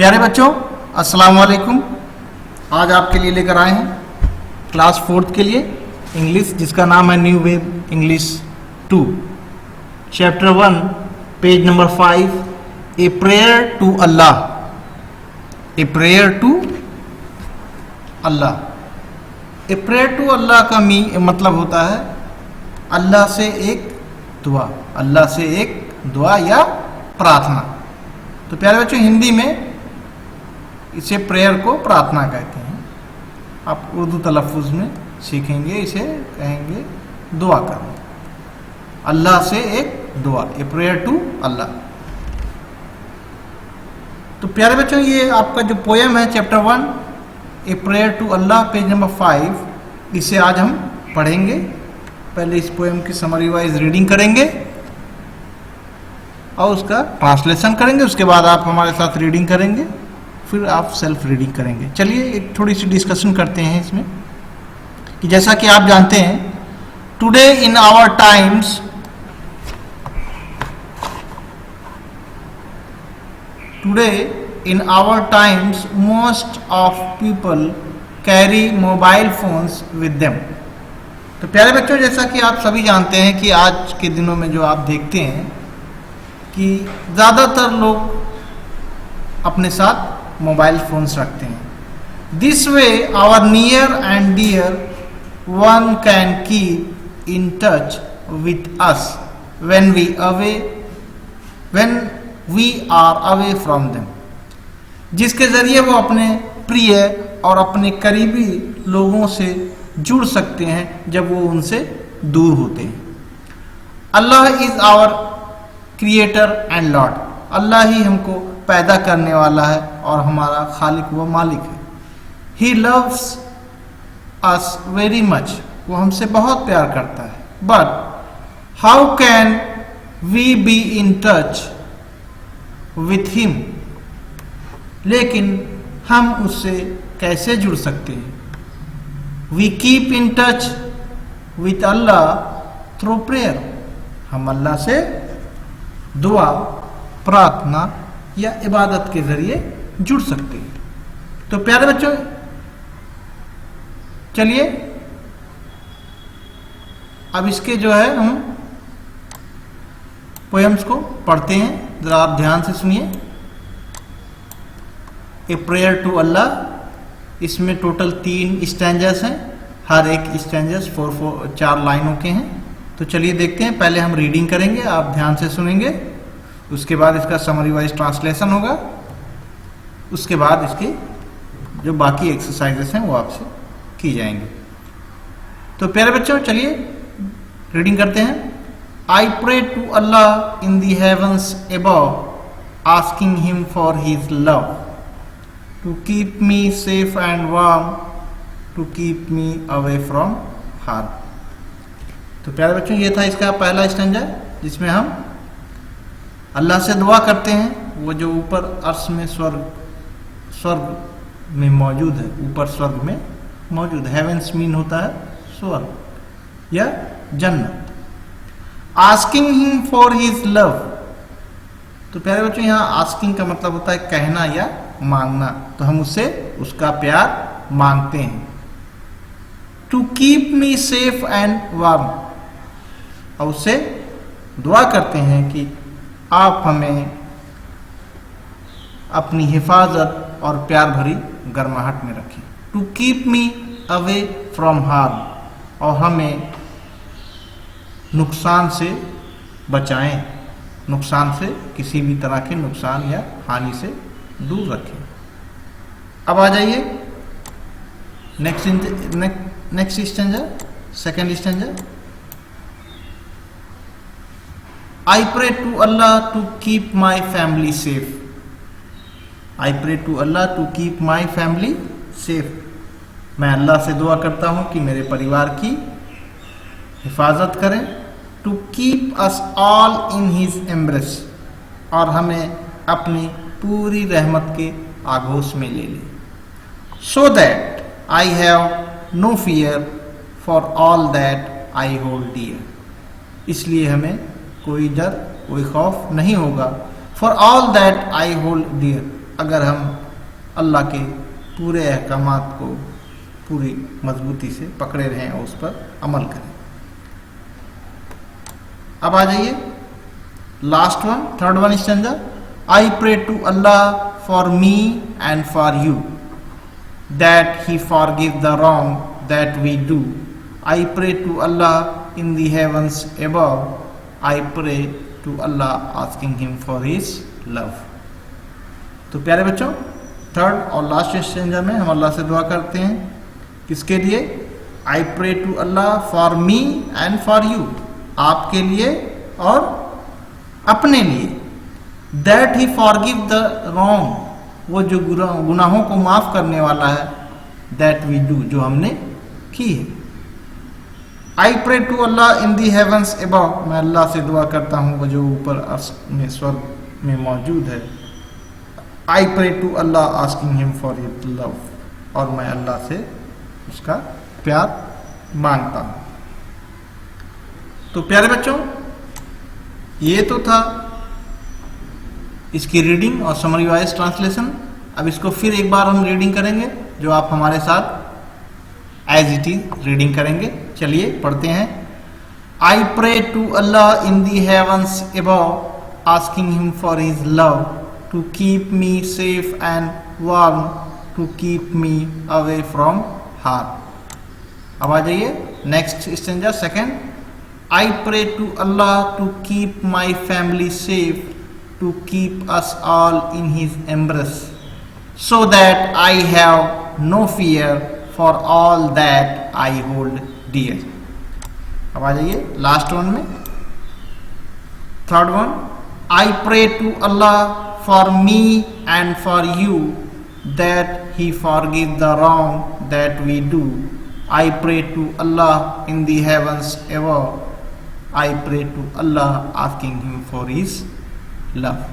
प्यारे बच्चों, अस्सलाम वालेकुम। आज आपके लिए लेकर आए हैं क्लास 4th के लिए इंग्लिश, जिसका नाम है new wave English 2, chapter 1, page number 5, a prayer to Allah. A prayer to Allah. A prayer to Allah का मतलब होता है अल्लाह से एक दुआ, अल्लाह से एक दुआ या प्रार्थना। तो प्यारे बच्चों, हिंदी में इसे प्रेयर को प्रार्थना कहते हैं। आप उर्दू तलफ़ुज़ में सीखेंगे, इसे कहेंगे दुआ करना, अल्लाह से एक दुआ, ए प्रेयर टू अल्लाह। तो प्यारे बच्चों, ये आपका जो पोएम है chapter 1, a prayer to Allah, page number 5, इसे आज हम पढ़ेंगे। पहले इस पोएम की समरी वाइज रीडिंग करेंगे और उसका ट्रांसलेशन करेंगे। उसके बाद आप हमारे साथ रीडिंग करेंगे, फिर आप सेल्फ रीडिंग करेंगे। चलिए एक थोड़ी सी डिस्कशन करते हैं इसमें कि जैसा कि आप जानते हैं, today in our times most of people carry mobile phones with them. तो प्यारे बच्चों, जैसा कि आप सभी जानते हैं कि आज के दिनों में जो आप देखते हैं कि ज़्यादातर लोग अपने साथ मोबाइल फोन्स रखते हैं। This way our near and dear one can keep in touch with us when we are away from them. जिसके ज़रिए वो अपने प्रिय और अपने करीबी लोगों से जुड़ सकते हैं जब वो उनसे दूर होते हैं। Allah is our creator and lord. अल्लाह ही हमको पैदा करने वाला है और हमारा खालिक व मालिक है। He loves us very much. वो हमसे बहुत प्यार करता है। But how can we be in touch with him. लेकिन हम उससे कैसे जुड़ सकते हैं। We keep in touch with Allah through prayer. हम अल्लाह से दुआ, प्रार्थना या इबादत के जरिए जुड़ सकते हैं। तो प्यारे बच्चों, चलिए अब इसके जो है हम पोएम्स को पढ़ते हैं। जरा आप ध्यान से सुनिए। ए प्रेयर टू अल्लाह, इसमें टोटल 3 स्टैंजर्स हैं। हर एक स्टैंजर्स 4 लाइनों के हैं। तो चलिए देखते हैं। पहले हम रीडिंग करेंगे, आप ध्यान से सुनेंगे। उसके बाद इसका समरी वाइज ट्रांसलेशन होगा। उसके बाद इसकी जो बाकी एक्सरसाइजेस हैं वो आपसे की जाएंगी। तो प्यारे बच्चों, चलिए रीडिंग करते हैं। I pray to Allah in the heavens above, asking him for his love, to keep me safe and warm, to keep me away from harm. तो प्यारे बच्चों, ये था इसका पहला स्टैंजा, जिसमें हम अल्लाह से दुआ करते हैं। वो जो ऊपर अर्श में स्वर्ग में मौजूद है, ऊपर स्वर्ग में मौजूद है। हेवेंस मीन होता है स्वर्ग या जन्नत। Asking him for his love. तो प्यारे बच्चों, यहाँ आस्किंग का मतलब होता है कहना या मांगना। तो हम उससे उसका प्यार मांगते हैं। To keep me safe and warm. और उससे दुआ करते हैं कि आप हमें अपनी हिफाजत और प्यार भरी गर्माहट में रखें। To keep me away from harm. और हमें नुकसान से बचाएं, नुकसान से, किसी भी तरह के नुकसान या हानि से दूर रखें। अब आ जाइए next stanza, second stanza. I pray to Allah to keep my family safe. I pray to Allah to keep my family safe. मैं अल्लाह से दुआ करता हूँ कि मेरे परिवार की हिफाजत करें। To keep us all in His embrace. और हमें अपनी पूरी रहमत के आगोश में ले ले। So that I have no fear for all that I hold dear. इसलिए हमें कोई डर, कोई खौफ नहीं होगा। For all that I hold dear, अगर हम अल्लाह के पूरे अहकामात को पूरी मजबूती से पकड़े रहें और उस पर अमल करें। अब आ जाइए last one, third one stanza. I pray to Allah for me and for you that he forgive the wrong that we do. I pray to Allah in the heavens above. I pray to Allah asking him for his love. तो प्यारे बच्चों, third और last stanza में हम Allah से दुआ करते हैं, किसके लिए? I pray to Allah for me and for you, आपके लिए और अपने लिए। That he forgive the wrong, वो जो गुनाहों को माफ करने वाला है। दैट वी डू, जो हमने की है। I pray to Allah in the heavens above, मैं अल्लाह से दुआ करता हूँ वो जो ऊपर अर्श में स्वर्ग में मौजूद है। I pray to Allah asking him for his love, और मैं अल्लाह से उसका प्यार मांगता हूँ। तो प्यारे बच्चों, ये तो था इसकी रीडिंग और समरी वाइज ट्रांसलेशन। अब इसको फिर एक बार हम रीडिंग करेंगे, जो आप हमारे साथ एज इट इज रीडिंग करेंगे। चलिए पढ़ते हैं। I pray to Allah in the heavens above asking him for his love to keep me safe and warm, to keep me away from harm. अब आ जाइए next stanza second. I pray to Allah to keep my family safe, to keep us all in His embrace, so that I have no fear for all that I hold dear. अब आ जाइए last one में, third one. I pray to Allah for me and for you that He forgive the wrong that we do. I pray to Allah in the heavens above. I pray to Allah asking him for his love.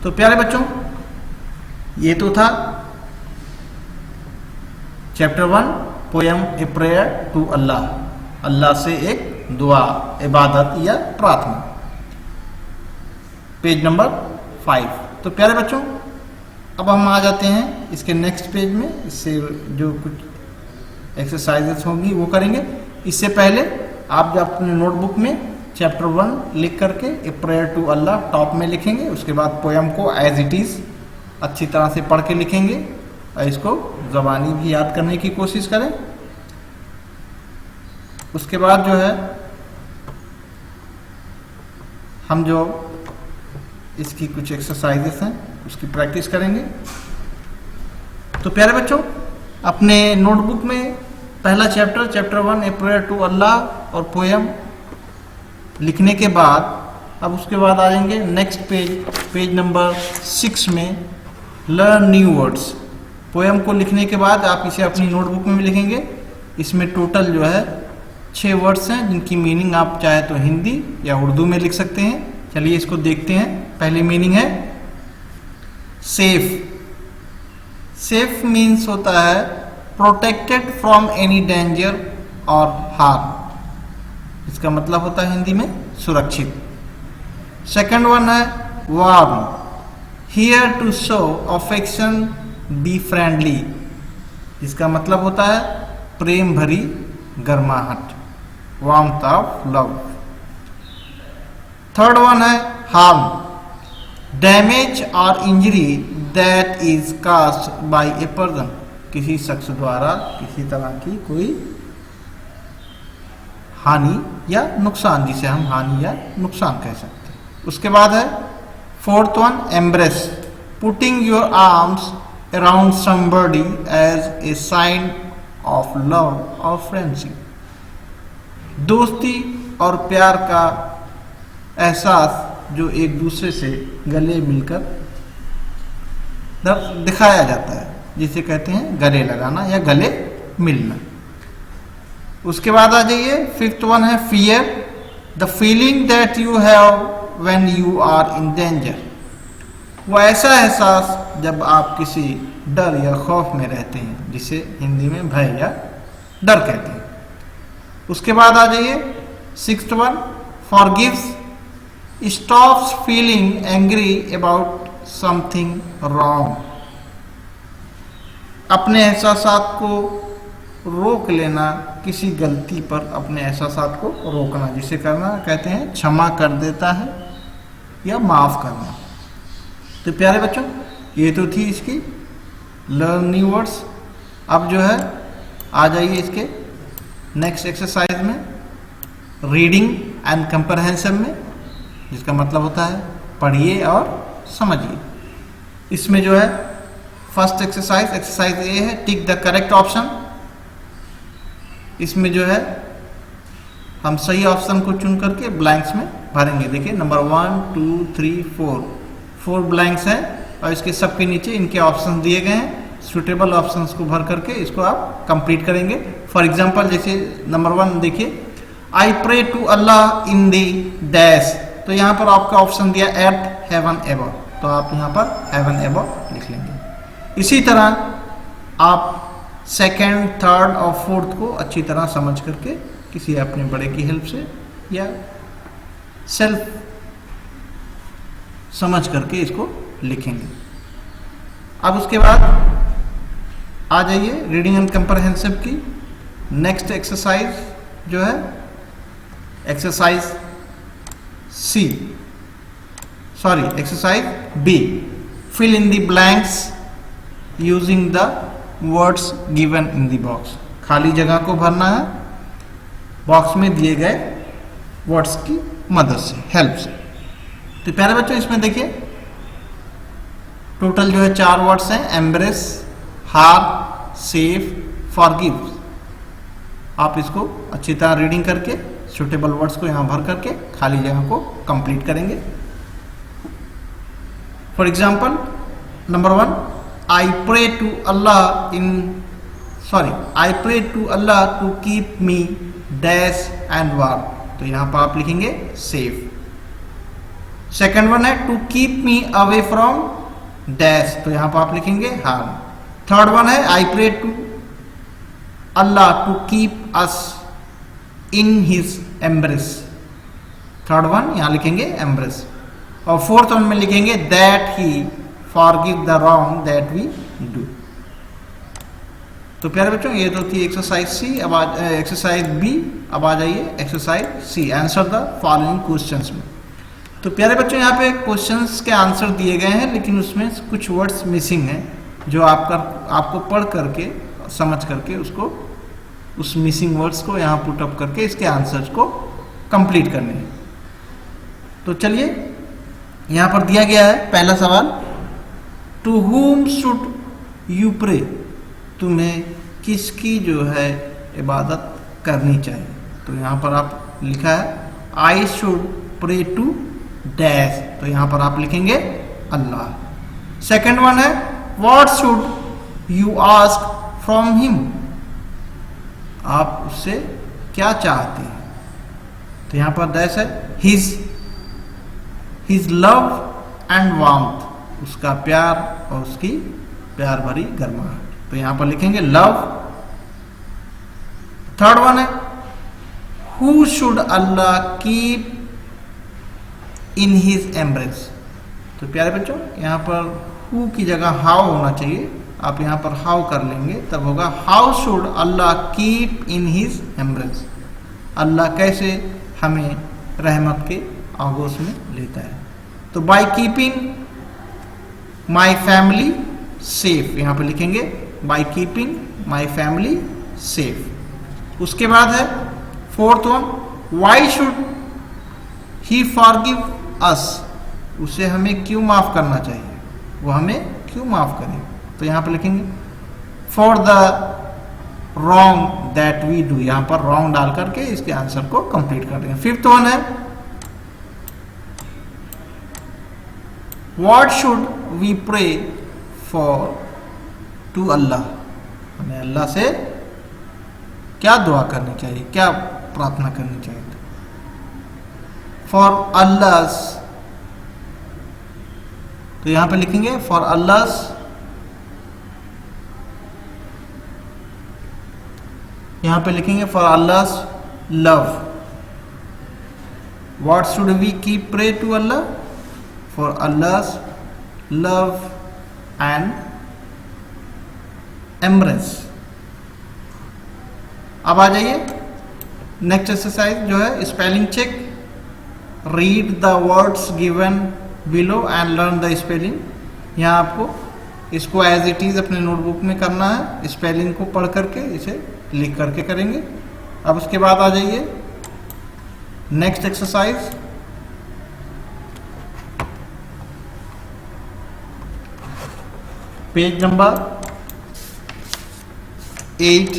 तो प्यारे बच्चों, ये तो था chapter 1 poem a prayer to Allah, अल्लाह से एक दुआ, इबादत या प्रार्थना, पेज नंबर 5। तो प्यारे बच्चों, अब हम आ जाते हैं इसके नेक्स्ट पेज में। इससे जो कुछ एक्सरसाइजेस होंगी वो करेंगे। इससे पहले आप जब अपने नोटबुक में चैप्टर 1 लिख करके a prayer to Allah top में लिखेंगे, उसके बाद पोयम को एज इट इज अच्छी तरह से पढ़ के लिखेंगे और इसको ज़बानी भी याद करने की कोशिश करें। उसके बाद जो है हम जो इसकी कुछ एक्सरसाइजेस हैं उसकी प्रैक्टिस करेंगे। तो प्यारे बच्चों, अपने नोटबुक में पहला चैप्टर 1 ए प्रेयर टू अल्लाह और पोयम लिखने के बाद अब उसके बाद आ जाएंगे नेक्स्ट पेज नंबर 6 में लर्न न्यू वर्ड्स। पोयम को लिखने के बाद आप इसे अपनी नोटबुक में लिखेंगे। इसमें टोटल जो है 6 वर्ड्स हैं, जिनकी मीनिंग आप चाहे तो हिंदी या उर्दू में लिख सकते हैं। चलिए इसको देखते हैं। पहली मीनिंग है सेफ। सेफ मीन्स होता है प्रोटेक्टेड फ्रॉम एनी डेंजर और हार्म, इसका मतलब होता है हिंदी में सुरक्षित। सेकंड वन है warm, here to show affection be friendly, इसका मतलब होता है प्रेम भरी गर्माहट, warmth of love. Third one है हार्म, डैमेज और injury that is caused by a person, किसी शख्स द्वारा किसी तरह की कोई हानि या नुकसान, जिसे हम हानि या नुकसान कह सकते हैं। उसके बाद है fourth one embrace, putting your arms around somebody as a sign of love और फ्रेंडशिप, दोस्ती और प्यार का एहसास जो एक दूसरे से गले मिलकर दिखाया जाता है, जिसे कहते हैं गले लगाना या गले मिलना। उसके बाद आ जाइए फिफ्थ वन है fear, the feeling that you have when you are in danger, वो ऐसा एहसास जब आप किसी डर या खौफ में रहते हैं, जिसे हिंदी में भय या डर कहते हैं। उसके बाद आ जाइए sixth one forgives, stops feeling angry about something wrong. अपने एहसासात को रोक लेना, किसी गलती पर अपने एहसासात को रोकना, जिसे करना कहते हैं क्षमा कर देता है या माफ करना। तो प्यारे बच्चों, ये तो थी इसकी लर्न न्यू वर्ड्स। अब जो है आ जाइए इसके नेक्स्ट एक्सरसाइज में, रीडिंग एंड कंप्रहेंशन में, जिसका मतलब होता है पढ़िए और समझिए। इसमें जो है फर्स्ट एक्सरसाइज ए है, टिक द करेक्ट ऑप्शन। इसमें जो है हम सही ऑप्शन को चुन करके ब्लैंक्स में भरेंगे। देखिए नंबर 1 2 3 4 ब्लैंक्स हैं और इसके सबके नीचे इनके ऑप्शन दिए गए हैं। सुटेबल ऑप्शंस को भर करके इसको आप कंप्लीट करेंगे। फॉर एग्जांपल जैसे नंबर 1 देखिए, I pray to Allah in the dash. तो यहाँ पर आपका ऑप्शन दिया एट हेवन एबव, तो आप यहाँ पर हेवन एबव लिख लेंगे। इसी तरह आप सेकेंड, थर्ड और फोर्थ को अच्छी तरह समझ करके किसी अपने बड़े की हेल्प से या सेल्फ समझ करके इसको लिखेंगे। अब उसके बाद आ जाइए रीडिंग एंड कंप्रहेंसिव की नेक्स्ट एक्सरसाइज जो है exercise B, fill in the blanks using the words given in the box. खाली जगह को भरना है बॉक्स में दिए गए वर्ड्स की मदद से, हेल्प से। तो प्यारे बच्चों, इसमें देखिए टोटल जो है 4 वर्ड्स हैं, एम्ब्रेस, हार, सेफ, फॉरगिव। आप इसको अच्छी तरह रीडिंग करके सुटेबल वर्ड्स को यहाँ भर करके खाली जगह को कंप्लीट करेंगे। For example number 1, I pray to Allah to keep me dash and warm. तो यहाँ पर आप लिखेंगे सेफ। सेकंड वन है to keep me away from dash, तो यहाँ पर आप लिखेंगे हार्म। थर्ड वन है I pray to Allah to keep us in his embrace. Third one यहाँ लिखेंगे एम्ब्रेस। और फोर्थ वन में लिखेंगे that he forgive the wrong that we do. तो प्यारे बच्चों, ये तो थी एक्सरसाइज सी। अब एक्सरसाइज बी। अब आ जाइए exercise C, answer the following questions में। तो प्यारे बच्चों, यहाँ पे क्वेश्चंस के आंसर दिए गए हैं, लेकिन उसमें कुछ वर्ड्स मिसिंग हैं जो आपको पढ़ करके समझ करके उसको उस मिसिंग वर्ड्स को यहाँ पुट अप करके इसके आंसर्स को कंप्लीट करने हैं। तो चलिए, यहाँ पर दिया गया है पहला सवाल, to whom should you pray. तुम्हें किसकी जो है इबादत करनी चाहिए। तो यहाँ पर आप लिखा है I should pray to dash, तो यहाँ पर आप लिखेंगे अल्लाह। सेकंड वन है what should you ask from him. आप उससे क्या चाहते हैं। तो यहाँ पर डैश है हिज लव एंड वार्मथ, उसका प्यार और उसकी प्यार भरी गर्माहट। तो यहाँ पर लिखेंगे लव। थर्ड वन है who should Allah keep in his embrace. तो प्यारे बच्चों, यहाँ पर हु की जगह हाउ होना चाहिए, आप यहाँ पर हाउ कर लेंगे तब होगा how should Allah keep in his embrace. अल्लाह कैसे हमें रहमत के आगोश में लेता है। तो by keeping my family safe, यहाँ पे लिखेंगे by keeping my family safe. उसके बाद है fourth one, why should he forgive us. उसे हमें क्यों माफ करना चाहिए, वो हमें क्यों माफ करे। तो यहाँ पे लिखेंगे for the wrong that we do, यहाँ पर रॉन्ग डाल करके इसके आंसर को कंप्लीट कर देंगे। फिफ्थ वन है what should we pray for to Allah. हमें अल्लाह से क्या दुआ करनी चाहिए, क्या प्रार्थना करनी चाहिए। फॉर अल्लाह, तो यहां पे लिखेंगे फॉर अल्लाह, यहां पे लिखेंगे for Allah love. What should we keep pray to Allah, for Allah love and embrace. अब आ जाइए नेक्स्ट एक्सरसाइज जो है spelling check. Read the words given below and learn the spelling. यहाँ आपको इसको एज इट इज अपने notebook में करना है, स्पेलिंग को पढ़ करके इसे लिख करके करेंगे। अब उसके बाद आ जाइए next exercise. Page number 8।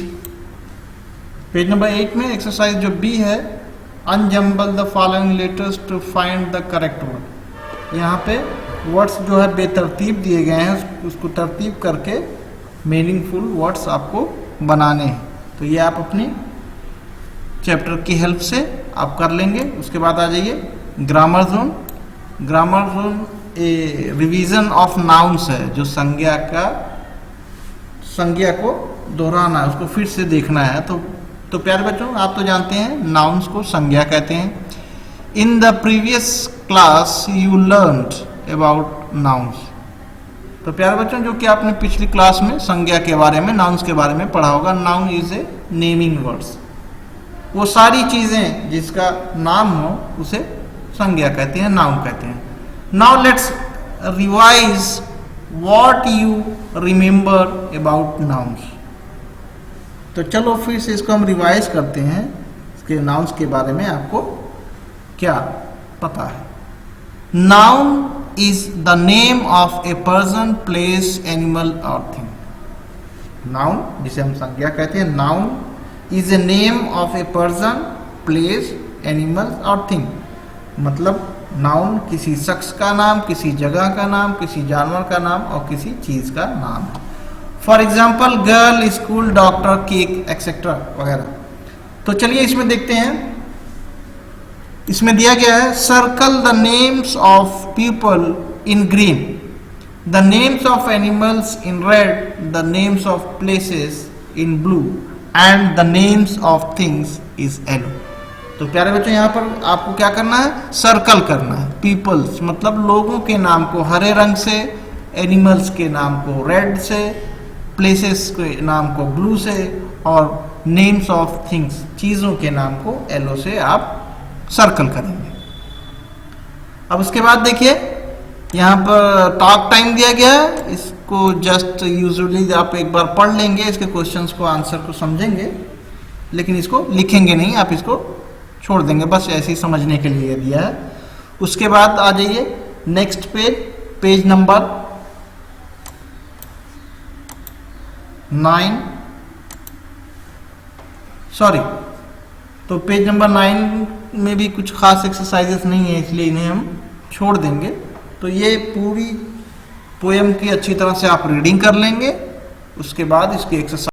Page number 8 में एक्सरसाइज जो बी है, unjumble the following letters to find the correct word. यहाँ पे वर्ड्स जो है बेतरतीब दिए गए हैं, उसको तरतीब करके मीनिंगफुल वर्ड्स आपको बनाने हैं। तो ये आप अपनी चैप्टर की हेल्प से आप कर लेंगे। उसके बाद आ जाइए grammar zone. Grammar zone A revision of nouns है, जो संज्ञा को दोहराना है, उसको फिर से देखना है। तो प्यारे बच्चों, आप तो जानते हैं नाउन्स को संज्ञा कहते हैं। In the previous class you learned about nouns. तो प्यारे बच्चों, जो कि आपने पिछली क्लास में संज्ञा के बारे में, नाउन्स के बारे में पढ़ा होगा। Noun is a naming words. वो सारी चीजें जिसका नाम हो उसे संज्ञा कहते हैं, नाउन कहते हैं। Now let's revise what you remember about nouns. तो चलो फिर से इसको हम रिवाइज करते हैं, इसके नाउन्स के बारे में आपको क्या पता है। Noun is the name of a person, place, animal और थिंग। नाउन जिसे हम संज्ञा कहते हैं, noun is a name of a person, place, animal और थिंग। मतलब नाउन किसी शख्स का नाम, किसी जगह का नाम, किसी जानवर का नाम और किसी चीज का नाम है। For example girl, school, doctor, cake etcetera वगैरह। तो चलिए इसमें देखते हैं। इसमें दिया गया है circle the names of people in green, the names of animals in red, the names of places in blue and the names of things is yellow. तो प्यारे बच्चों, यहाँ पर आपको क्या करना है, सर्कल करना है। पीपल्स मतलब लोगों के नाम को हरे रंग से, एनिमल्स के नाम को रेड से, प्लेसेस के नाम को ब्लू से और नेम्स ऑफ थिंग्स चीजों के नाम को येलो से आप सर्कल करेंगे। अब उसके बाद देखिए यहाँ पर टॉक टाइम दिया गया है। इसको जस्ट यूजुअली आप एक बार पढ़ लेंगे, इसके क्वेश्चंस को, आंसर को समझेंगे, लेकिन इसको लिखेंगे नहीं, आप इसको छोड़ देंगे, बस ऐसे ही समझने के लिए दिया है। उसके बाद आ जाइए next page, page number 9। Sorry, तो पेज नंबर 9 में भी कुछ खास एक्सरसाइजेस नहीं है, इसलिए इन्हें हम छोड़ देंगे। तो ये पूरी पोएम की अच्छी तरह से आप रीडिंग कर लेंगे। उसके बाद इसकी एक्सरसाइज